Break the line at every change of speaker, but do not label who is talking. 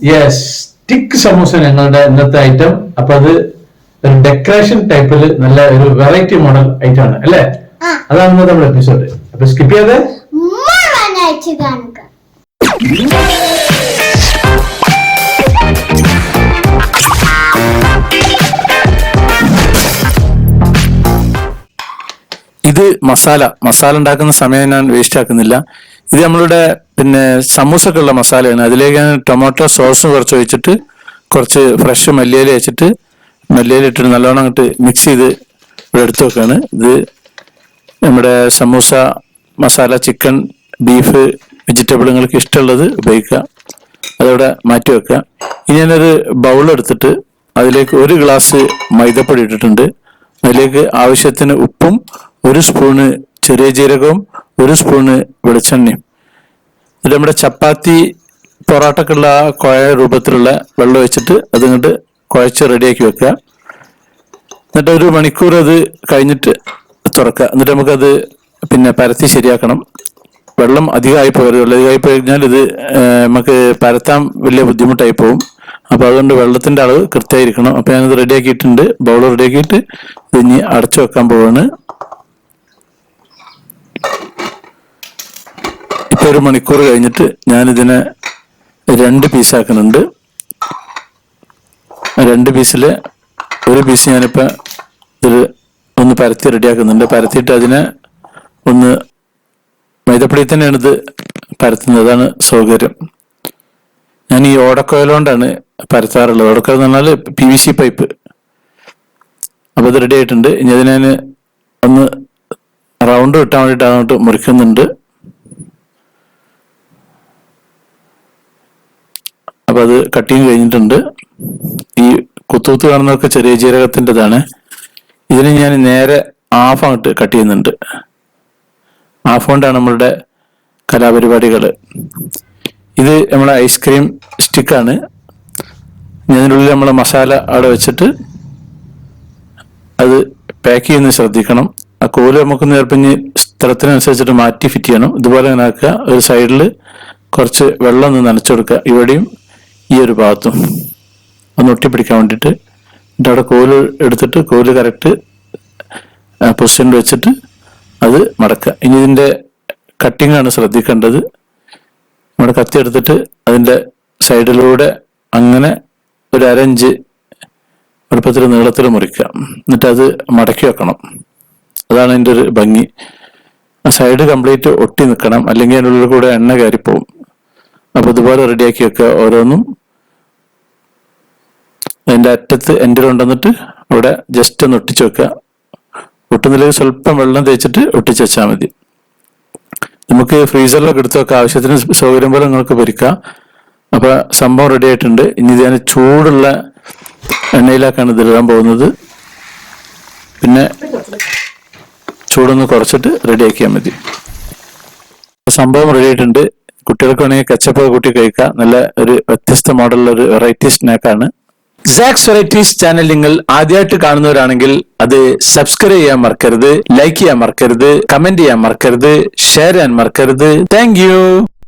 Yes, stick samosa ഞങ്ങളുടെ ഇന്നത്തെ item. അപ്പൊ അത് ഒരു ഡെക്കറേഷൻ ടൈപ്പിൽ നല്ല ഒരു വെറൈറ്റി മോഡൽ ഐറ്റം ആണ് അല്ലേ? അതാണ് ഇന്നത്തെ നമ്മുടെ എപ്പിസോഡ്. അപ്പൊ സ്കിപ്പ് ചെയ്യാതെ
ഇത് മസാല ഉണ്ടാക്കുന്ന സമയം ഞാൻ വേസ്റ്റ് ആക്കുന്നില്ല. ഇത് നമ്മളുടെ സമൂസക്കുള്ള മസാലയാണ്. അതിലേക്ക് ഞാൻ ടൊമാറ്റോ സോസും കുറച്ച് ഒഴിച്ചിട്ട് കുറച്ച് ഫ്രഷ് മല്ലിയില വെച്ചിട്ട് മല്ലിയില ഇട്ടിട്ട് നല്ലോണം അങ്ങോട്ട് മിക്സ് ചെയ്ത് ഇവിടെ എടുത്തു വെക്കാണ്. ഇത് നമ്മുടെ samosa masala, chicken, beef, vegetable നിങ്ങൾക്ക് ഇഷ്ടമുള്ളത് ഉപയോഗിക്കുക. അതവിടെ മാറ്റി വെക്കുക. ഇനി ഞാനൊരു ബൗൾ എടുത്തിട്ട് അതിലേക്ക് 1 ഗ്ലാസ് മൈദപ്പൊടി ഇട്ടിട്ടുണ്ട്. അതിലേക്ക് ആവശ്യത്തിന് ഉപ്പും 1 സ്പൂണ് ചെറിയ ജീരകവും 1 സ്പൂണ് വെളിച്ചെണ്ണയും. എന്നിട്ട് നമ്മുടെ ചപ്പാത്തി പൊറോട്ടക്കുള്ള കുഴ രൂപത്തിലുള്ള വെള്ളം വെച്ചിട്ട് അതിങ്ങോട്ട് കുഴച്ച് റെഡിയാക്കി വെക്കുക. എന്നിട്ട് 1 മണിക്കൂർ അത് കഴിഞ്ഞിട്ട് തുറക്കുക. എന്നിട്ട് നമുക്കത് പരത്തി ശരിയാക്കണം. വെള്ളം അധികമായി പോകരുത്. വെള്ളം അധികമായി പോയി കഴിഞ്ഞാൽ ഇത് നമുക്ക് പരത്താൻ വലിയ ബുദ്ധിമുട്ടായി പോകും. അപ്പോൾ അതുകൊണ്ട് വെള്ളത്തിന്റെ അളവ് കൃത്യമായിരിക്കണം. അപ്പോൾ ഞാനത് റെഡിയാക്കിയിട്ടുണ്ട്. ബൗൾ റെഡിയാക്കിയിട്ട് ഇത് ഇനി അടച്ചു വെക്കാൻ പോവാണ്. ഇപ്പൊ 1 മണിക്കൂർ കഴിഞ്ഞിട്ട് ഞാനിതിനെ 2 പീസാക്കുന്നുണ്ട്. 2 പീസില് 1 പീസ് ഞാനിപ്പോ ഇതിൽ ഒന്ന് പരത്തി റെഡിയാക്കുന്നുണ്ട്. പരത്തിയിട്ട് അതിനെ ഒന്ന് മൈദപ്പൊടി തന്നെയാണ് ഇത് പരത്തുന്നത്. അതാണ് സൗകര്യം. ഞാൻ ഈ ഓടക്കോയിൽ കൊണ്ടാണ് പരത്താറുള്ളത്. ഓടക്കോയിൽ എന്ന് പറഞ്ഞാൽ PVC പൈപ്പ്. അപ്പൊ ഇത് റെഡി ആയിട്ടുണ്ട്. ഇനി അതിനെ ഞാൻ ഒന്ന് റൗണ്ട് കിട്ടാൻ വേണ്ടിയിട്ട് അങ്ങോട്ട് മുറിക്കുന്നുണ്ട്. അപ്പൊ അത് കട്ടിങ് കഴിഞ്ഞിട്ടുണ്ട്. ഈ കുത്തുകുത്ത് കാണുന്നതൊക്കെ ചെറിയ ജീരകത്തിൻ്റെതാണ്. ഇതിന് ഞാൻ നേരെ ഹാഫ് അങ്ങോട്ട് കട്ട് ചെയ്യുന്നുണ്ട്. ഹാഫ് കൊണ്ടാണ് നമ്മളുടെ കലാപരിപാടികൾ. ഇത് നമ്മളെ ഐസ്ക്രീം സ്റ്റിക്കാണ്. ഇതിനുള്ളിൽ നമ്മളെ മസാല അവിടെ വെച്ചിട്ട് അത് പാക്ക് ചെയ്യുന്നത് ശ്രദ്ധിക്കണം. ആ കോല് നമുക്ക് നേർപ്പിഞ്ഞ് സ്ഥലത്തിനനുസരിച്ചിട്ട് മാറ്റി ഫിറ്റ് ചെയ്യണം. ഇതുപോലെ തന്നെ ആക്കുക. ഒരു സൈഡിൽ കുറച്ച് വെള്ളം ഒന്ന് നനച്ചെടുക്കുക. ഇവിടെയും ഈ ഒരു ഭാഗത്തും ഒന്ന് ഒട്ടിപ്പിടിക്കാൻ വേണ്ടിയിട്ട്. എന്നിട്ട് അവിടെ കോല് എടുത്തിട്ട് കോല് കറക്റ്റ് പൊസിഷനിൽ വെച്ചിട്ട് അത് മടക്കുക. ഇനി ഇതിൻ്റെ കട്ടിങ് ആണ് ശ്രദ്ധിക്കേണ്ടത്. നമ്മുടെ കത്തി എടുത്തിട്ട് അതിൻ്റെ സൈഡിലൂടെ അങ്ങനെ ഒരു 1/2 ഇഞ്ച് വലുപ്പത്തിൽ നീളത്തിൽ മുറിക്കുക. എന്നിട്ട് അത് മടക്കി വെക്കണം. അതാണ് അതിൻ്റെ ഒരു ഭംഗി. ആ സൈഡ് കംപ്ലീറ്റ് ഒട്ടി നിൽക്കണം, അല്ലെങ്കിൽ അതിൻ്റെ ഉള്ളിൽ കൂടെ എണ്ണ കയറിപ്പോവും. അപ്പോൾ ഇതുപോലെ റെഡിയാക്കി വെക്കുക. ഓരോന്നും അതിൻ്റെ അറ്റത്ത് എൻഡിൽ കൊണ്ടുവന്നിട്ട് അവിടെ ജസ്റ്റ് ഒന്ന് ഒട്ടിച്ച് വെക്കുക. ഒട്ടുന്നില്ലെങ്കിൽ സ്വല്പം വെള്ളം തേച്ചിട്ട് ഒട്ടിച്ച് വെച്ചാൽ മതി. നമുക്ക് ഫ്രീസറിലൊക്കെ എടുത്ത് വെക്കാം. ആവശ്യത്തിന് സൗകര്യം പോലെ നിങ്ങൾക്ക് പൊരിക്കാം. അപ്പൊ സംഭവം റെഡി ആയിട്ടുണ്ട്. ഇനി ഇത് ഞാൻ ചൂടുള്ള എണ്ണയിലാക്കാണ് ഇതിലിടാൻ പോകുന്നത്. പിന്നെ ചൂടൊന്ന് കുറച്ചിട്ട് റെഡിയാക്കിയാൽ മതി. സംഭവം റെഡി ആയിട്ടുണ്ട്. കുട്ടികൾക്ക് വേണമെങ്കിൽ കെച്ചപ്പ് കൂട്ടി കഴിക്കാം. നല്ല ഒരു വ്യത്യസ്ത മോഡലുള്ള ഒരു വെറൈറ്റി സ്നാക്കാണ്. സാക്സ് വെറൈറ്റീസ് ചാനൽ നിങ്ങൾ ആദ്യമായിട്ട് കാണുന്നവരാണെങ്കിൽ അത് സബ്സ്ക്രൈബ് ചെയ്യാൻ മറക്കരുത്, ലൈക്ക് ചെയ്യാൻ മറക്കരുത്, കമന്റ് ചെയ്യാൻ മറക്കരുത്, ഷെയർ ചെയ്യാൻ മറക്കരുത്. Thank you.